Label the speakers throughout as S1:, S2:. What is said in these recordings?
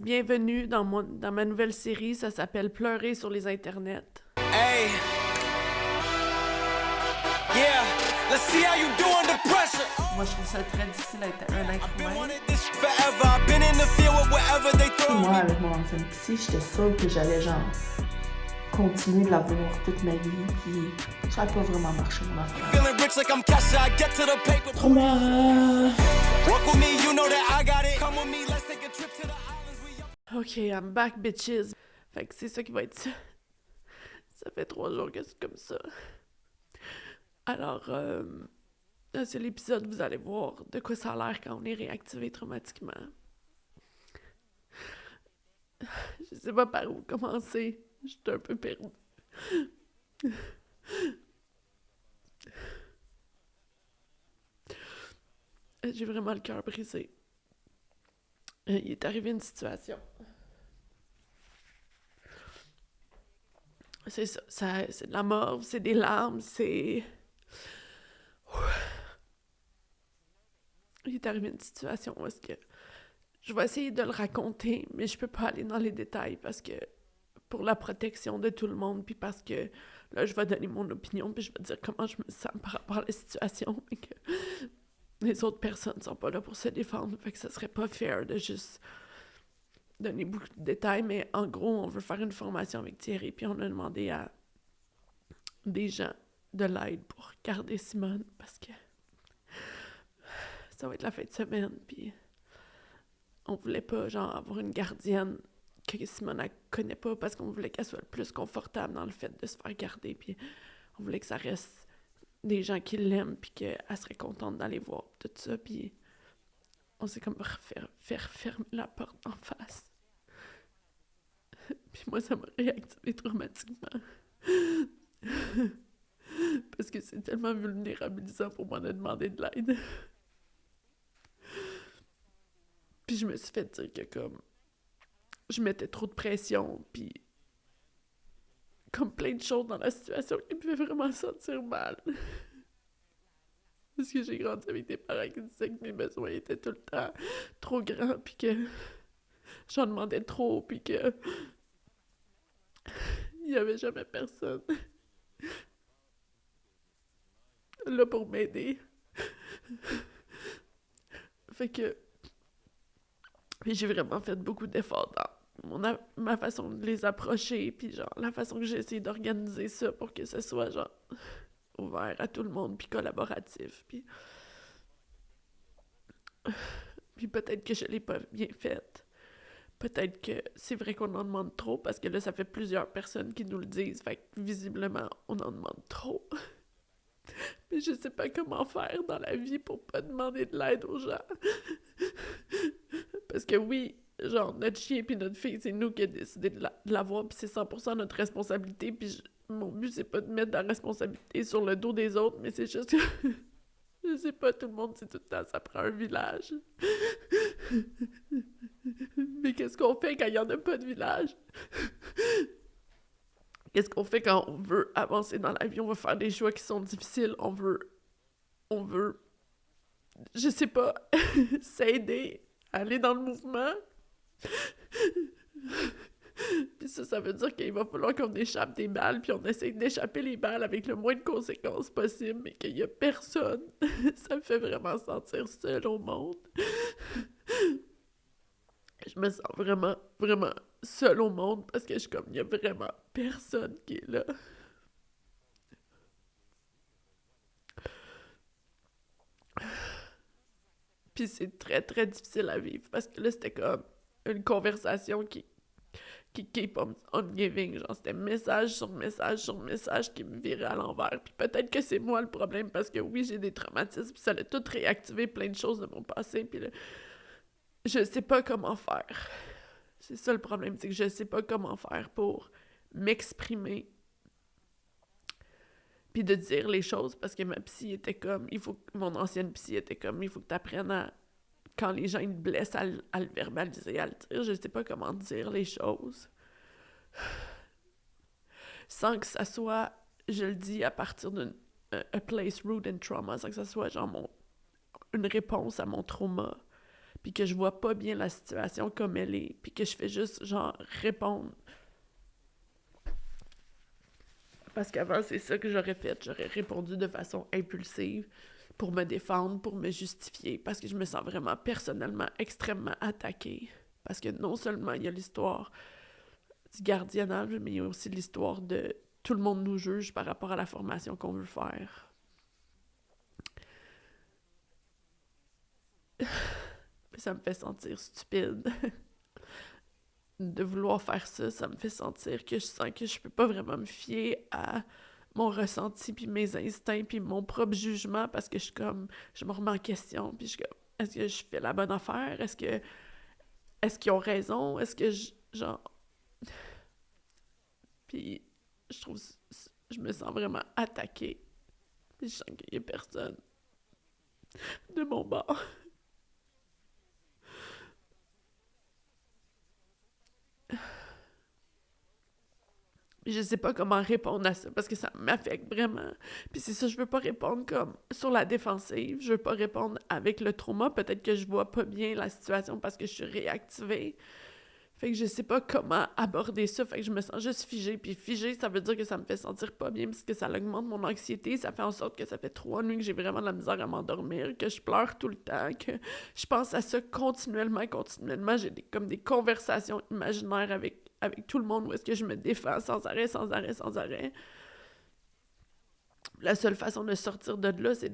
S1: Bienvenue dans ma nouvelle série, ça s'appelle Pleurer sur les internets.
S2: Hey, yeah, let's see how you do under pressure.
S1: Moi, je trouve ça très difficile d'être un être humain.
S2: Forever, I've been in the field with whatever they throw.
S3: Moi, avec mon ancienne psy, j'étais sûre que j'allais genre continuer de la voir toute ma vie, puis ça n'a pas vraiment marché mon affaire.
S2: Feeling rich like I'm Kesha, I get to the paper.
S3: Trauma!
S2: Walk with me, you know that I got it. Come with me, let's take a trip to the islands.
S1: Ok, I'm back, bitches. Fait que c'est ça qui va être ça. Ça fait 3 jours que c'est comme ça. Alors, c'est l'épisode, vous allez voir de quoi ça a l'air quand on est réactivé traumatiquement. Je sais pas par où commencer. Je suis un peu perdue. J'ai vraiment le cœur brisé. Il est arrivé une situation. C'est ça, c'est de la morve, c'est des larmes, c'est... Il est arrivé une situation où est-ce que je vais essayer de le raconter, mais je peux pas aller dans les détails parce que pour la protection de tout le monde, puis parce que là, je vais donner mon opinion, puis je vais dire comment je me sens par rapport à la situation, et que les autres personnes sont pas là pour se défendre, fait que ça serait pas fair de juste donner beaucoup de détails, mais en gros, on veut faire une formation avec Thierry, puis on a demandé à des gens de l'aide pour garder Simone, parce que ça va être la fin de semaine, puis on voulait pas, genre, avoir une gardienne que Simone elle connaît pas, parce qu'on voulait qu'elle soit le plus confortable dans le fait de se faire garder, puis on voulait que ça reste des gens qui l'aiment, puis qu'elle serait contente d'aller voir tout ça, puis on s'est comme faire fermer la porte en face. Puis moi, ça m'a réactivé traumatiquement. Parce que c'est tellement vulnérabilisant pour moi de demander de l'aide. Puis je me suis fait dire que comme je mettais trop de pression, puis comme plein de choses dans la situation qui me fait vraiment sentir mal. Parce que j'ai grandi avec des parents qui disaient que mes besoins étaient tout le temps trop grands, puis que j'en demandais trop, puis que il y avait jamais personne là pour m'aider. Fait que puis j'ai vraiment fait beaucoup d'efforts dans ma façon de les approcher, puis genre la façon que j'ai essayé d'organiser ça pour que ce soit genre ouvert à tout le monde, puis collaboratif, puis peut-être que je l'ai pas bien fait. Peut-être que c'est vrai qu'on en demande trop, parce que là, ça fait plusieurs personnes qui nous le disent, fait que visiblement, on en demande trop. Mais je sais pas comment faire dans la vie pour pas demander de l'aide aux gens. Parce que oui, genre, notre chien puis notre fille, c'est nous qui avons décidé de l'avoir, puis c'est 100% notre responsabilité, puis mon but, c'est pas de mettre la responsabilité sur le dos des autres, mais c'est juste que... Je sais pas, tout le monde dit tout le temps, ça prend un village. Mais qu'est-ce qu'on fait quand il n'y en a pas de village? Qu'est-ce qu'on fait quand on veut avancer dans la vie? On veut faire des choix qui sont difficiles. On veut, je sais pas, s'aider, aller dans le mouvement. Puis ça veut dire qu'il va falloir qu'on échappe des balles, puis on essaie d'échapper les balles avec le moins de conséquences possible, mais qu'il y a personne. Ça me fait vraiment sentir seule au monde. Je me sens vraiment, vraiment seule au monde, parce que je suis comme, il y a vraiment personne qui est là. Puis c'est très, très difficile à vivre, parce que là, c'était comme une conversation qui keep on giving, genre c'était message sur message sur message qui me virait à l'envers, puis peut-être que c'est moi le problème, parce que oui, j'ai des traumatismes, puis ça a tout réactivé plein de choses de mon passé, puis là, je sais pas comment faire. C'est ça le problème, c'est que je sais pas comment faire pour m'exprimer, puis de dire les choses, parce que ma psy était comme, mon ancienne psy était comme, il faut que t'apprennes à, quand les gens ils te blessent, à le verbaliser, à le dire. Je sais pas comment dire les choses. Sans que ça soit, je le dis à partir d'une a place rooted in trauma, sans que ça soit genre une réponse à mon trauma. puis que je vois pas bien la situation comme elle est, puis que je fais juste, genre, répondre. Parce qu'avant, c'est ça que j'aurais fait. J'aurais répondu de façon impulsive pour me défendre, pour me justifier, parce que je me sens vraiment personnellement extrêmement attaquée. Parce que non seulement il y a l'histoire du gardiennage, mais il y a aussi l'histoire de tout le monde nous juge par rapport à la formation qu'on veut faire. Ça me fait sentir stupide. De vouloir faire ça, ça me fait sentir que je sens que je peux pas vraiment me fier à mon ressenti, puis mes instincts, puis mon propre jugement, parce que je me remets en question, puis je suis comme, est-ce que je fais la bonne affaire? Est-ce qu'ils ont raison? Est-ce que genre... Puis je me sens vraiment attaquée. Puis je sens qu'il y a personne de mon bord. Je sais pas comment répondre à ça, parce que ça m'affecte vraiment. Puis c'est ça, je veux pas répondre comme sur la défensive, je veux pas répondre avec le trauma, peut-être que je vois pas bien la situation parce que je suis réactivée. Fait que je sais pas comment aborder ça, fait que je me sens juste figée. Puis figée, ça veut dire que ça me fait sentir pas bien, parce que ça augmente mon anxiété, ça fait en sorte que ça fait 3 nuits que j'ai vraiment de la misère à m'endormir, que je pleure tout le temps, que je pense à ça continuellement. J'ai comme des conversations imaginaires avec tout le monde où est-ce que je me défends sans arrêt. La seule façon de sortir de là, c'est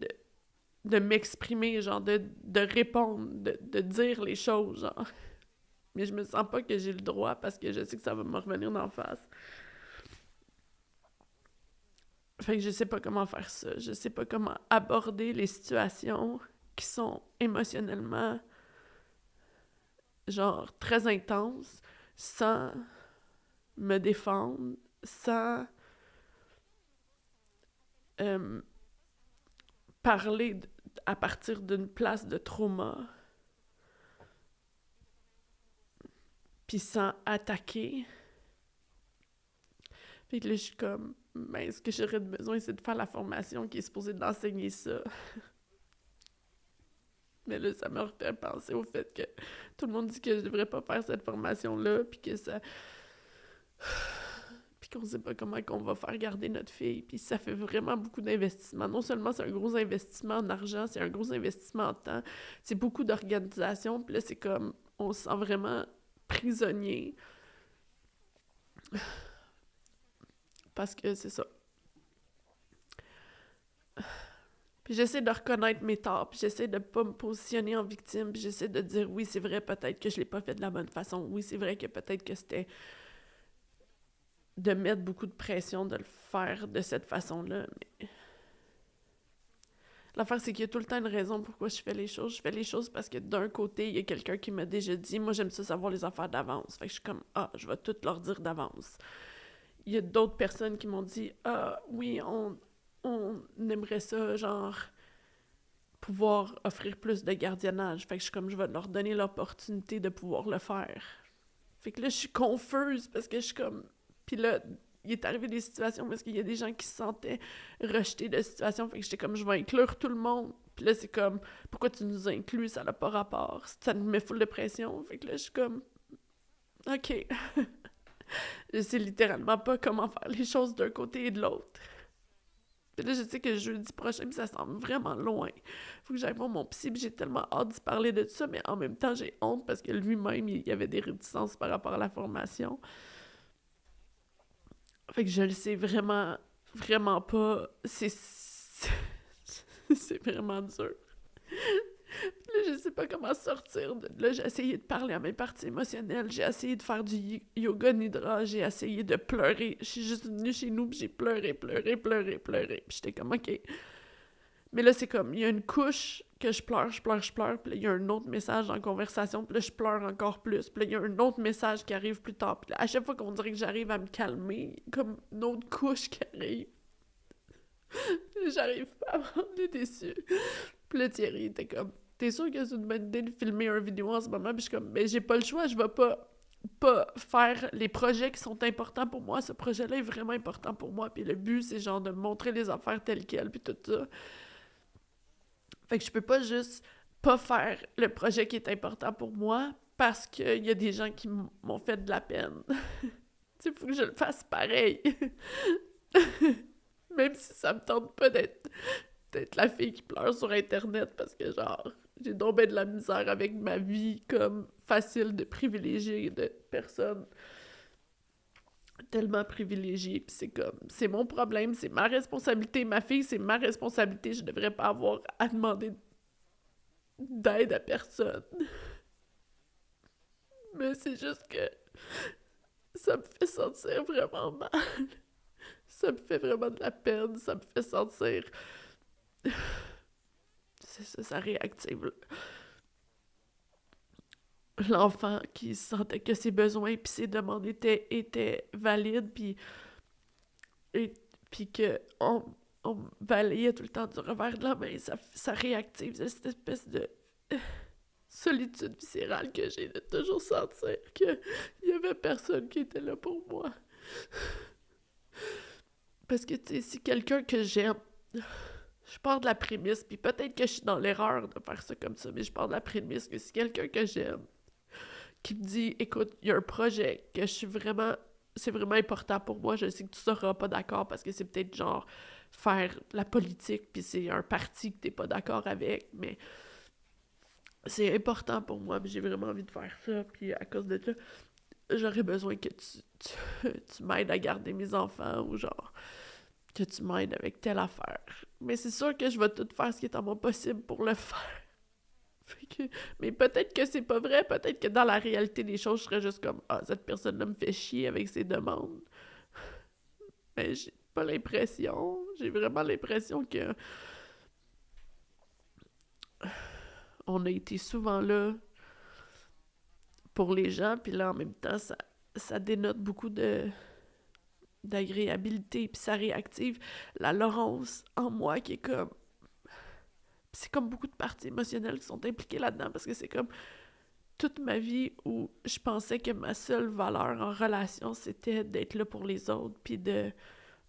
S1: de m'exprimer, genre, de répondre, de dire les choses, genre. Mais je me sens pas que j'ai le droit parce que je sais que ça va me revenir d'en face. Fait que je sais pas comment faire ça. Je sais pas comment aborder les situations qui sont émotionnellement, genre, très intenses, sans me défendre, sans parler à partir d'une place de trauma, puis sans attaquer. Fait que là, je suis comme, ben, ce que j'aurais besoin, c'est de faire la formation qui est supposée d'enseigner ça. Mais là, ça me refait penser au fait que tout le monde dit que je devrais pas faire cette formation-là, puis que ça... puis qu'on sait pas comment qu'on va faire garder notre fille, puis ça fait vraiment beaucoup d'investissement. Non seulement c'est un gros investissement en argent, c'est un gros investissement en temps, c'est beaucoup d'organisation, puis là, c'est comme, on se sent vraiment prisonnier. Parce que c'est ça. Puis j'essaie de reconnaître mes torts, puis j'essaie de pas me positionner en victime, puis j'essaie de dire, oui, c'est vrai, peut-être que je l'ai pas fait de la bonne façon. Oui, c'est vrai que peut-être que c'était de mettre beaucoup de pression de le faire de cette façon-là, mais... L'affaire, c'est qu'il y a tout le temps une raison pourquoi je fais les choses. Je fais les choses parce que d'un côté, il y a quelqu'un qui m'a déjà dit, moi, j'aime ça savoir les affaires d'avance. Fait que je suis comme, je vais tout leur dire d'avance. Il y a d'autres personnes qui m'ont dit, oui, on aimerait ça, genre, pouvoir offrir plus de gardiennage. Fait que je suis comme, je vais leur donner l'opportunité de pouvoir le faire. Fait que là, je suis confuse parce que je suis comme... Puis là, il est arrivé des situations parce qu'il y a des gens qui se sentaient rejetés de situation. Fait que j'étais comme, je vais inclure tout le monde. Puis là, c'est comme, pourquoi tu nous inclus? Ça n'a pas rapport. Ça nous met full de pression. Fait que là, je suis comme, OK. Je sais littéralement pas comment faire les choses d'un côté et de l'autre. Puis là, je sais que jeudi prochain, ça semble vraiment loin. Faut que j'aille voir mon psy, puis j'ai tellement hâte d'y parler de ça, mais en même temps, j'ai honte parce que lui-même, il y avait des réticences par rapport à la formation. Fait que je le sais vraiment, vraiment pas. C'est vraiment dur. Là, je sais pas comment sortir de là. J'ai essayé de parler à mes parties émotionnelles. J'ai essayé de faire du yoga nidra. J'ai essayé de pleurer. Je suis juste venue chez nous, puis j'ai pleuré. Puis j'étais comme, OK. Mais là, c'est comme, il y a une couche que je pleure. Puis là, il y a un autre message dans la conversation. Puis là, je pleure encore plus. Puis là, il y a un autre message qui arrive plus tard. Puis là, à chaque fois qu'on dirait que j'arrive à me calmer, comme une autre couche qui arrive. J'arrive pas à m'en déçue. Puis là, Thierry était comme, t'es sûr que c'est une bonne idée de filmer une vidéo en ce moment? Puis je suis comme, mais j'ai pas le choix, je vais pas faire les projets qui sont importants pour moi. Ce projet-là est vraiment important pour moi. Puis le but, c'est genre de montrer les affaires telles quelles, puis tout ça. Fait que je peux pas juste pas faire le projet qui est important pour moi parce qu'il y a des gens qui m'ont fait de la peine. Tu sais, faut que je le fasse pareil. Même si ça me tente pas d'être la fille qui pleure sur Internet parce que, genre, j'ai donc ben de la misère avec ma vie comme facile de privilégiée de personnes tellement privilégiée, puis c'est comme, c'est mon problème, c'est ma responsabilité, ma fille, c'est ma responsabilité, je devrais pas avoir à demander d'aide à personne. Mais c'est juste que ça me fait sentir vraiment mal. Ça me fait vraiment de la peine, ça me fait sentir... C'est ça, ça réactive l'enfant qui sentait que ses besoins puis ses demandes étaient valides, puis que on balayait tout le temps du revers de la main. Ça réactive cette espèce de solitude viscérale que j'ai de toujours sentir qu'il y avait personne qui était là pour moi. Parce que, tu sais, si quelqu'un que j'aime... Je pars de la prémisse, puis peut-être que je suis dans l'erreur de faire ça comme ça, mais je pars de la prémisse que si quelqu'un que j'aime qui me dit « Écoute, il y a un projet que c'est vraiment important pour moi, je sais que tu seras pas d'accord parce que c'est peut-être genre faire la politique, puis c'est un parti que t'es pas d'accord avec, mais c'est important pour moi, puis j'ai vraiment envie de faire ça, puis à cause de ça, j'aurais besoin que tu m'aides à garder mes enfants, ou genre... que tu m'aides avec telle affaire. Mais c'est sûr que je vais tout faire ce qui est en mon possible pour le faire. Mais peut-être que c'est pas vrai, peut-être que dans la réalité des choses, je serais juste comme « Ah, cette personne-là me fait chier avec ses demandes. » Mais j'ai pas l'impression. J'ai vraiment l'impression que on a été souvent là pour les gens, puis là, en même temps, ça dénote beaucoup d'agréabilité, puis ça réactive la Laurence en moi qui est comme... Puis c'est comme beaucoup de parties émotionnelles qui sont impliquées là-dedans, parce que c'est comme toute ma vie où je pensais que ma seule valeur en relation, c'était d'être là pour les autres, puis de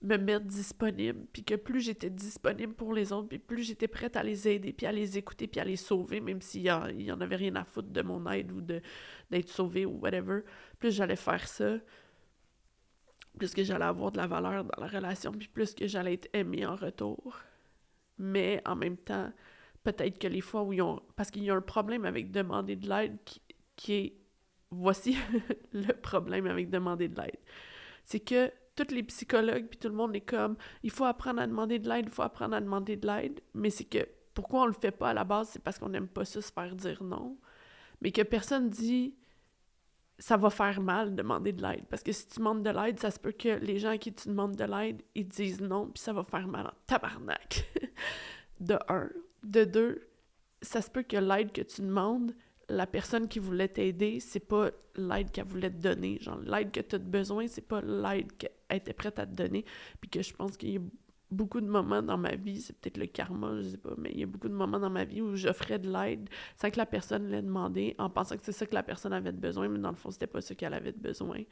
S1: me mettre disponible, puis que plus j'étais disponible pour les autres, puis plus j'étais prête à les aider, puis à les écouter, puis à les sauver, même s'il y en avait rien à foutre de mon aide ou d'être sauvée ou whatever, plus j'allais faire ça, plus que j'allais avoir de la valeur dans la relation, puis plus que j'allais être aimée en retour. Mais en même temps, peut-être que les fois où ils ont... Parce qu'il y a un problème avec demander de l'aide qui est... Voici le problème avec demander de l'aide. C'est que tous les psychologues puis tout le monde est comme « Il faut apprendre à demander de l'aide, il faut apprendre à demander de l'aide. » Mais c'est que pourquoi on le fait pas à la base, c'est parce qu'on n'aime pas ça se faire dire non. Mais que personne dit... ça va faire mal de demander de l'aide. Parce que si tu demandes de l'aide, ça se peut que les gens à qui tu demandes de l'aide, ils disent non, puis ça va faire mal en tabarnak. De un. De deux, ça se peut que l'aide que tu demandes, la personne qui voulait t'aider, c'est pas l'aide qu'elle voulait te donner. Genre, l'aide que tu as besoin, c'est pas l'aide qu'elle était prête à te donner. Puis que je pense qu'il y a beaucoup de moments dans ma vie, c'est peut-être le karma, je sais pas, mais il y a beaucoup de moments dans ma vie où j'offrais de l'aide sans que la personne l'ait demandé, en pensant que c'est ça que la personne avait de besoin, mais dans le fond, c'était pas ça qu'elle avait de besoin.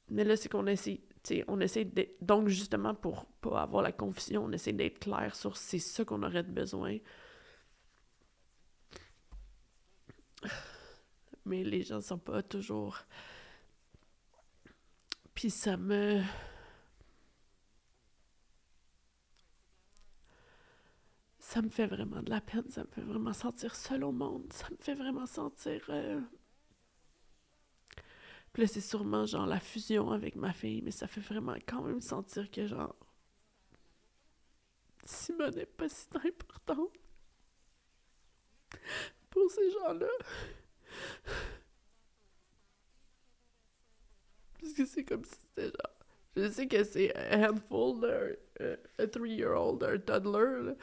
S1: Mais là, c'est qu'on essaie, tu sais, on essaie donc justement, pour pas avoir la confusion, on essaie d'être clair sur c'est ça qu'on aurait de besoin. Mais les gens sont pas toujours... Puis ça me fait vraiment de la peine, ça me fait vraiment sentir seule au monde, ça me fait vraiment sentir... Puis là, c'est sûrement genre la fusion avec ma fille, mais ça fait vraiment quand même sentir que genre... Simone n'est pas si importante pour ces gens-là. Parce que c'est comme si c'était genre... Je sais que c'est a handful, a 3-year-old, un toddler, là.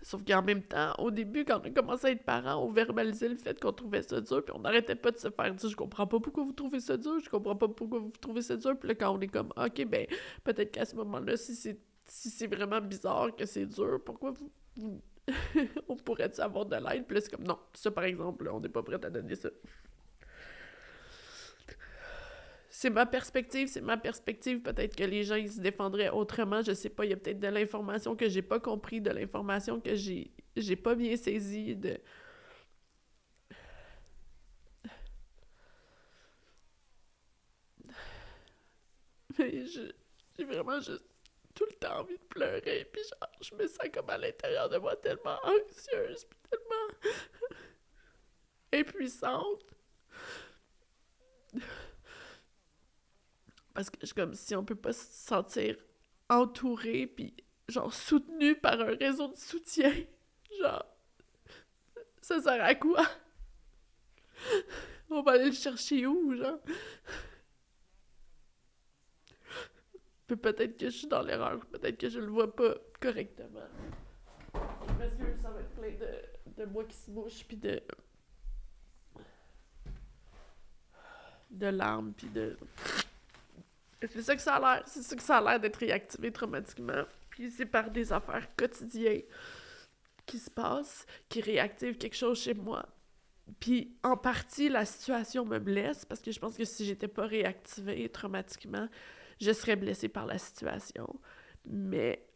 S1: Sauf qu'en même temps, au début, quand on a commencé à être parents, on verbalisait le fait qu'on trouvait ça dur, puis on n'arrêtait pas de se faire dire « Je comprends pas pourquoi vous trouvez ça dur, je comprends pas pourquoi vous trouvez ça dur. » Puis là, quand on est comme « Ok, ben, peut-être qu'à ce moment-là, si c'est vraiment bizarre que c'est dur, pourquoi vous on pourrait-tu avoir de l'aide? » Puis là, c'est comme « Non, ça, par exemple, là, on n'est pas prêt à donner ça. » C'est ma perspective. Peut-être que les gens, ils se défendraient autrement. Je sais pas, il y a peut-être de l'information que j'ai pas compris, de l'information que j'ai j'ai pas bien saisi de... Mais j'ai vraiment juste tout le temps envie de pleurer, puis genre, je me sens comme à l'intérieur de moi tellement anxieuse, puis tellement impuissante. Parce que je comme si on peut pas se sentir entouré, puis genre soutenu par un réseau de soutien. Genre, ça sert à quoi? On va aller le chercher où, genre? Puis peut-être que je suis dans l'erreur, peut-être que je le vois pas correctement. Parce que ça va être plein de moi qui se mouche, puis de larmes, puis de... C'est ça que ça a l'air. C'est ça que ça a l'air d'être réactivé traumatiquement. Puis c'est par des affaires quotidiennes qui se passent, qui réactivent quelque chose chez moi. Puis en partie, la situation me blesse, parce que je pense que si j'étais pas réactivée traumatiquement, je serais blessée par la situation. Mais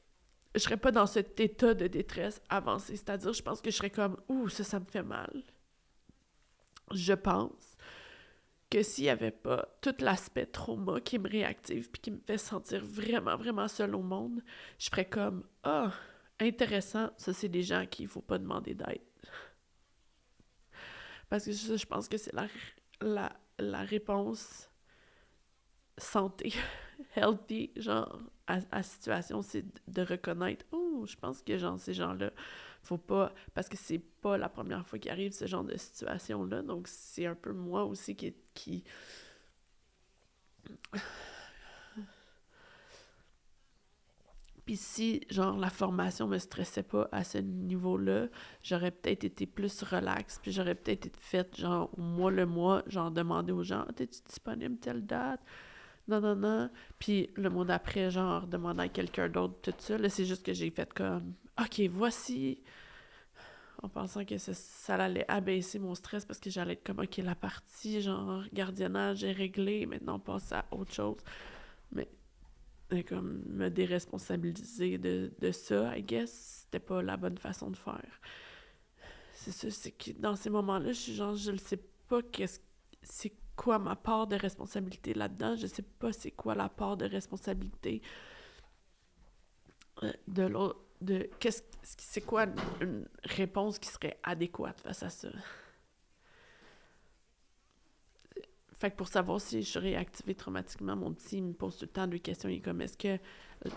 S1: je serais pas dans cet état de détresse avancé. C'est-à-dire, je pense que je serais comme « Ouh, ça me fait mal. » Je pense que s'il y avait pas tout l'aspect trauma qui me réactive puis qui me fait sentir vraiment, vraiment seule au monde, je ferais comme « Ah, intéressant, ça c'est des gens à qui il faut pas demander d'aide. » Parce que ça, je pense que c'est la réponse santé, healthy, genre, à la situation, c'est de reconnaître « Oh, je pense que genre ces gens-là, faut pas... » Parce que c'est pas la première fois qu'il arrive ce genre de situation-là, donc c'est un peu moi aussi qui... Puis si, genre, la formation me stressait pas à ce niveau-là, j'aurais peut-être été plus relax, puis j'aurais peut-être été faite, genre, le mois, genre, demander aux gens « T'es-tu disponible telle date? » Non. Puis le mois d'après, genre, demander à quelqu'un d'autre tout ça. Là, c'est juste que j'ai fait comme « OK, voici... » En pensant que ça allait abaisser mon stress parce que j'allais être comme « OK, la partie, genre, gardiennage est réglée, maintenant on passe à autre chose. » Mais comme me déresponsabiliser de ça, I guess, c'était pas la bonne façon de faire. C'est ça, c'est que dans ces moments-là, je suis genre, je ne sais pas c'est quoi ma part de responsabilité là-dedans, je sais pas c'est quoi la part de responsabilité de l'autre, c'est quoi une réponse qui serait adéquate face à ça. Fait que pour savoir si je suis réactivée traumatiquement, mon petit me pose tout le temps deux questions. Il est comme, est-ce que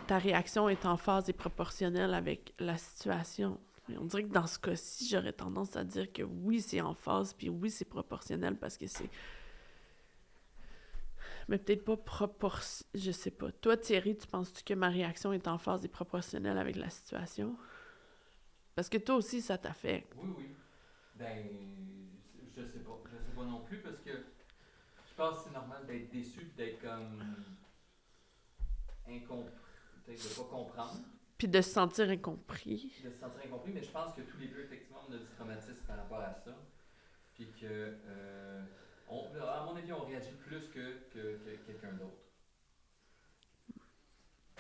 S1: ta réaction est en phase et proportionnelle avec la situation? Et on dirait que dans ce cas-ci, j'aurais tendance à dire que oui, c'est en phase, puis oui, c'est proportionnel, parce que c'est... Mais peut-être pas proportionnel, je sais pas. Toi, Thierry, tu penses-tu que ma réaction est en phase et proportionnelle avec la situation? Parce que toi aussi, ça t'affecte.
S4: Oui. Ben, je sais pas. Je sais pas non plus, parce que je pense que c'est normal d'être déçu, d'être comme incompris, peut-être de pas comprendre.
S1: Puis de se sentir incompris.
S4: De se sentir incompris, mais je pense que tous les deux, effectivement, on a du traumatisme par rapport à ça. Puis que, à mon avis, on réagit plus que quelqu'un d'autre.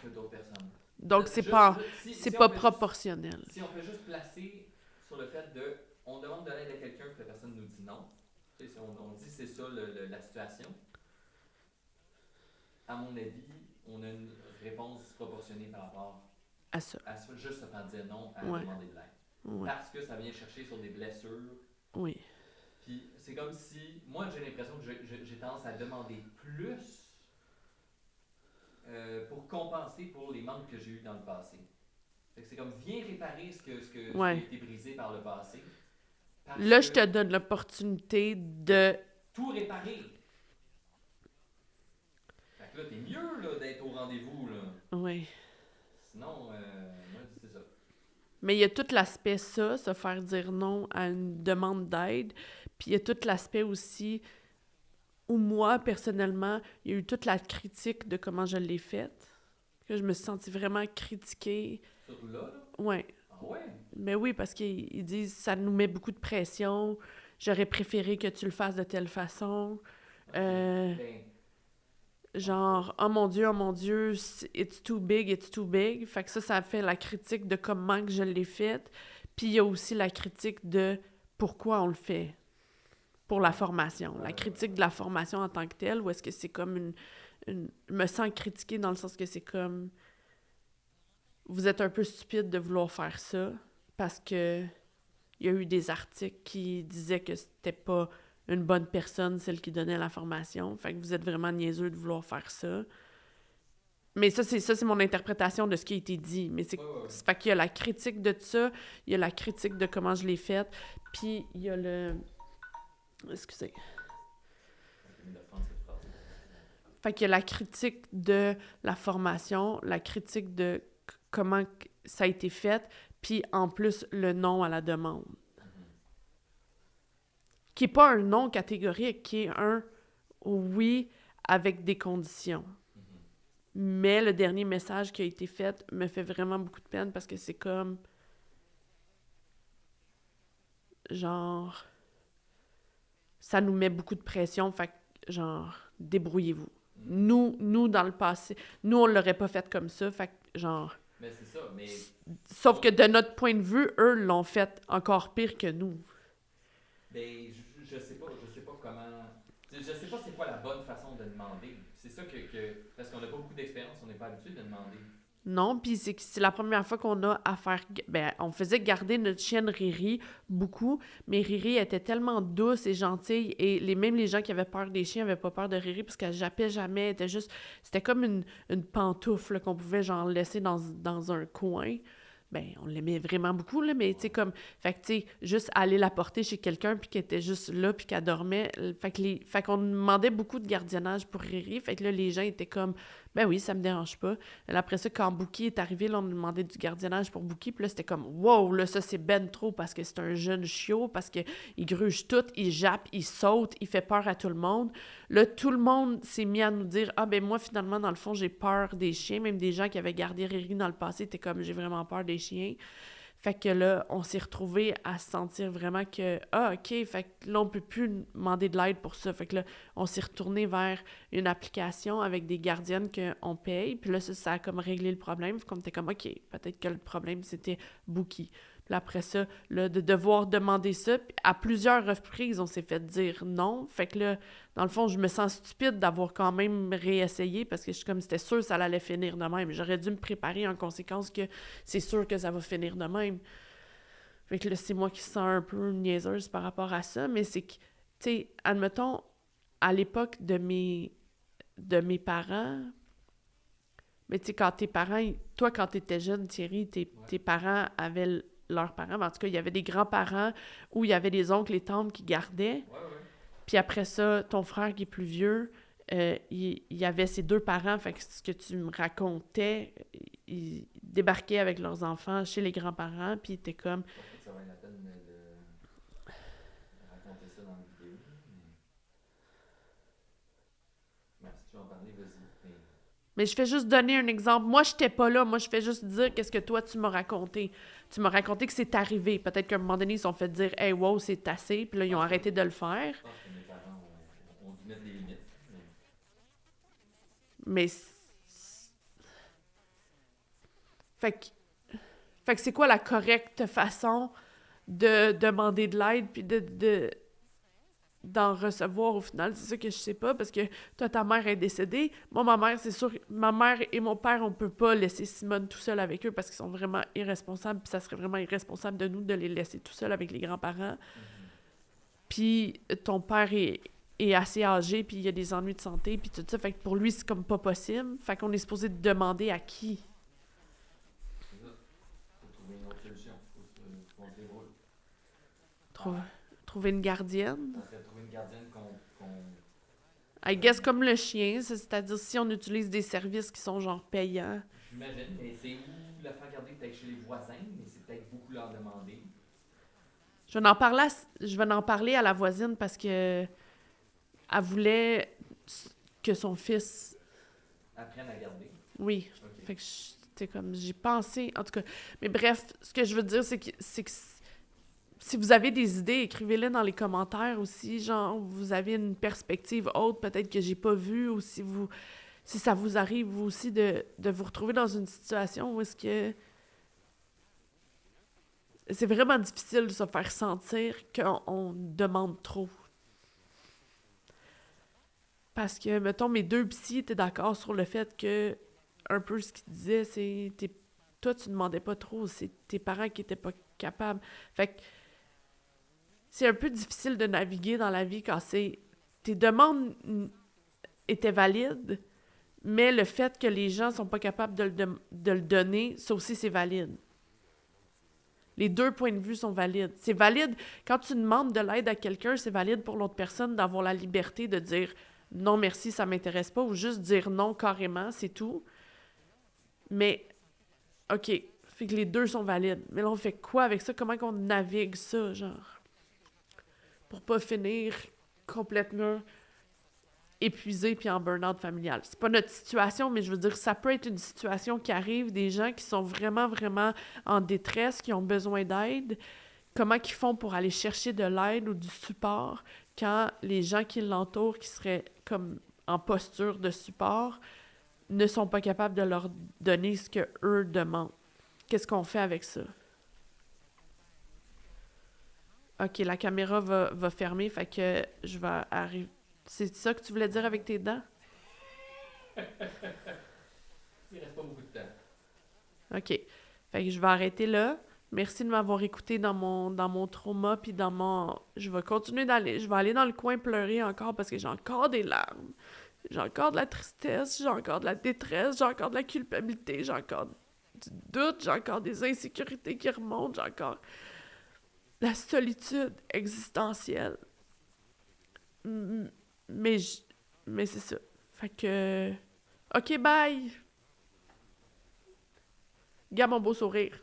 S4: Que d'autres personnes.
S1: Donc, c'est pas proportionnel.
S4: Si on fait juste placer sur le fait de, on demande de l'aide à quelqu'un que la personne nous dit non, si on dit c'est ça la situation, à mon avis, on a une réponse proportionnée par rapport
S1: à ça.
S4: Juste se faire dire non à demander de l'aide.
S1: Ouais.
S4: Parce que ça vient chercher sur des blessures.
S1: Oui.
S4: Puis c'est comme si, moi j'ai l'impression que j'ai tendance à demander plus pour compenser pour les manques que j'ai eus dans le passé. Fait que c'est comme, viens réparer ce qui a été brisé par le passé.
S1: Là, je te donne l'opportunité de...
S4: tout réparer. Fait que là, t'es mieux là, d'être au rendez-vous. Là.
S1: Oui.
S4: Sinon, moi, c'est ça.
S1: Mais il y a tout l'aspect se faire dire non à une demande d'aide. Puis il y a tout l'aspect aussi où moi, personnellement, il y a eu toute la critique de comment je l'ai faite. Que je me suis sentie vraiment critiquée.
S4: Sur là?
S1: Ouais.
S4: Ah ouais?
S1: Mais oui, parce qu'ils disent ça nous met beaucoup de pression. J'aurais préféré que tu le fasses de telle façon.
S4: Okay.
S1: Genre, oh mon Dieu, it's too big. Fait que ça fait la critique de comment que je l'ai faite. Puis il y a aussi la critique de pourquoi on le fait pour la formation. La critique de la formation en tant que telle, ou est-ce que c'est comme me sens critiquée dans le sens que c'est comme vous êtes un peu stupide de vouloir faire ça parce que il y a eu des articles qui disaient que c'était pas une bonne personne, celle qui donnait la formation. Fait que vous êtes vraiment niaiseux de vouloir faire ça. Mais ça, c'est mon interprétation de ce qui a été dit. Mais c'est fait qu'il y a la critique de ça, il y a la critique de comment je l'ai faite, puis il y a le... Excusez. Fait qu'il y a la critique de la formation, la critique de comment ça a été fait, puis en plus, le non à la demande. Qui n'est pas un non catégorique, qui est un oui avec des conditions. Mais le dernier message qui a été fait me fait vraiment beaucoup de peine parce que c'est comme... Genre... Ça nous met beaucoup de pression, fait que, genre, débrouillez-vous. Nous, dans le passé, nous, on l'aurait pas fait comme ça, fait que, genre...
S4: Mais c'est ça, mais...
S1: Sauf que de notre point de vue, eux l'ont fait encore pire que nous.
S4: Ben, je sais pas comment... Je sais pas c'est quoi la bonne façon de demander. C'est ça que parce qu'on n'a pas beaucoup d'expérience, on n'est pas habitué de demander.
S1: Non, puis c'est la première fois qu'on a à faire... Ben, on faisait garder notre chienne Riri beaucoup, mais Riri était tellement douce et gentille, et même les gens qui avaient peur des chiens n'avaient pas peur de Riri parce qu'elle jappait jamais, elle était juste... C'était comme une pantoufle qu'on pouvait genre laisser dans un coin. Ben, on l'aimait vraiment beaucoup, là, mais tu sais, comme... Fait que, tu sais, juste aller la porter chez quelqu'un, puis qu'elle était juste là, puis qu'elle dormait. Fait qu'on demandait beaucoup de gardiennage pour Riri. Fait que là, les gens étaient comme... Ben oui, ça me dérange pas. Après ça, quand Bookie est arrivé, là, on demandait du gardiennage pour Bookie, puis là, c'était comme... Wow, là, ça, c'est ben trop, parce que c'est un jeune chiot, parce qu'il gruge tout, il jappe, il saute, il fait peur à tout le monde. Là, tout le monde s'est mis à nous dire « Ah, ben moi, finalement, dans le fond, j'ai peur des chiens. » Même des gens qui avaient gardé Riri dans le passé étaient comme « J'ai vraiment peur des chiens. » Fait que là, on s'est retrouvés à se sentir vraiment que « Ah, OK, fait que là, on peut plus demander de l'aide pour ça. » Fait que là, on s'est retourné vers une application avec des gardiennes qu'on paye. Puis là, ça a comme réglé le problème. Fait qu'on était comme « OK, peut-être que le problème, c'était Bookie. » Puis après ça, là, de devoir demander ça, puis à plusieurs reprises, on s'est fait dire non. Fait que là, dans le fond, je me sens stupide d'avoir quand même réessayé parce que je suis comme, c'était sûr que ça allait finir de même. J'aurais dû me préparer en conséquence que c'est sûr que ça va finir de même. Fait que là, c'est moi qui sens un peu niaiseuse par rapport à ça, mais c'est que, tu sais, admettons, à l'époque de mes parents, mais tu sais, quand tes parents, toi, quand t'étais jeune, Thierry, tes parents avaient leurs parents, mais en tout cas, il y avait des grands-parents où il y avait des oncles et tantes qui gardaient. Puis après ça, ton frère qui est plus vieux, il y avait ses deux parents, fait que ce que tu me racontais, ils débarquaient avec leurs enfants chez les grands-parents, puis ils étaient comme...
S4: Je pense pas que ça vaille la peine de raconter ça dans la vidéo. Mais si tu veux en parler, vas-y.
S1: Mais je fais juste donner un exemple. Moi, je n'étais pas là. Moi, je fais juste dire qu'est-ce que toi, tu m'as raconté. Tu m'as raconté que c'est arrivé. Peut-être qu'à un moment donné, ils se sont fait dire « Hey, wow, c'est assez », puis là, ils ont arrêté de le faire.
S4: Je pense que mes parents ont dû mettre des limites.
S1: Mais... Fait que c'est quoi la correcte façon de demander de l'aide puis d'en recevoir au final? C'est ça que je sais pas, parce que toi, ta mère est décédée. Moi, ma mère, c'est sûr, ma mère et mon père, on peut pas laisser Simone tout seul avec eux parce qu'ils sont vraiment irresponsables, puis ça serait vraiment irresponsable de nous de les laisser tout seul avec les grands-parents. Puis ton père est assez âgé, puis il y a des ennuis de santé, puis tout ça, fait que pour lui, c'est comme pas possible. Fait qu'on est supposé demander à qui?
S4: C'est ça. Faut trouver une autre solution. Faut qu'on se débrouille.
S1: Trouver une gardienne?
S4: Ça serait trouver une gardienne qu'on...
S1: I guess comme le chien, c'est-à-dire si on utilise des services qui sont genre payants.
S4: J'imagine, mais c'est où la faire garder? Peut-être chez les voisins, mais c'est peut-être beaucoup leur demander.
S1: Je vais en parler à la voisine parce que elle voulait que son fils...
S4: Apprenne à garder.
S1: Oui.
S4: Okay.
S1: Fait que c'était comme... J'ai pensé... En tout cas... Mais bref, ce que je veux dire, c'est que si vous avez des idées, écrivez-les dans les commentaires aussi. Genre, vous avez une perspective autre, peut-être que j'ai pas vue, ou si ça vous arrive, vous aussi, de vous retrouver dans une situation où est-ce que... c'est vraiment difficile de se faire sentir qu'on demande trop. Parce que, mettons, mes deux psys étaient d'accord sur le fait que, un peu ce qu'ils disaient, c'est toi, tu demandais pas trop, c'est tes parents qui étaient pas capables. Fait que c'est un peu difficile de naviguer dans la vie quand tes demandes étaient valides, mais le fait que les gens sont pas capables de le donner, ça aussi, c'est valide. Les deux points de vue sont valides. C'est valide, quand tu demandes de l'aide à quelqu'un, c'est valide pour l'autre personne d'avoir la liberté de dire « non, merci, ça m'intéresse pas » ou juste dire non carrément, c'est tout. Mais, OK, fait que les deux sont valides. Mais là, on fait quoi avec ça? Comment qu'on navigue ça, genre? Pour pas finir complètement épuisé puis en burn-out familial. C'est pas notre situation, mais je veux dire, ça peut être une situation qui arrive, des gens qui sont vraiment, vraiment en détresse, qui ont besoin d'aide. Comment ils font pour aller chercher de l'aide ou du support quand les gens qui l'entourent, qui seraient comme en posture de support, ne sont pas capables de leur donner ce qu'eux demandent. Qu'est-ce qu'on fait avec ça? OK, la caméra va fermer, fait que je vais arriver. C'est ça que tu voulais dire avec tes dents?
S4: Il reste pas beaucoup de temps.
S1: OK. Fait que je vais arrêter là. Merci de m'avoir écouté dans mon trauma, puis dans mon... Je vais continuer d'aller... Je vais aller dans le coin pleurer encore parce que j'ai encore des larmes. J'ai encore de la tristesse, j'ai encore de la détresse, j'ai encore de la culpabilité, j'ai encore du doute, j'ai encore des insécurités qui remontent, j'ai encore la solitude existentielle. Mais c'est ça. Fait que... OK, bye! Garde mon beau sourire.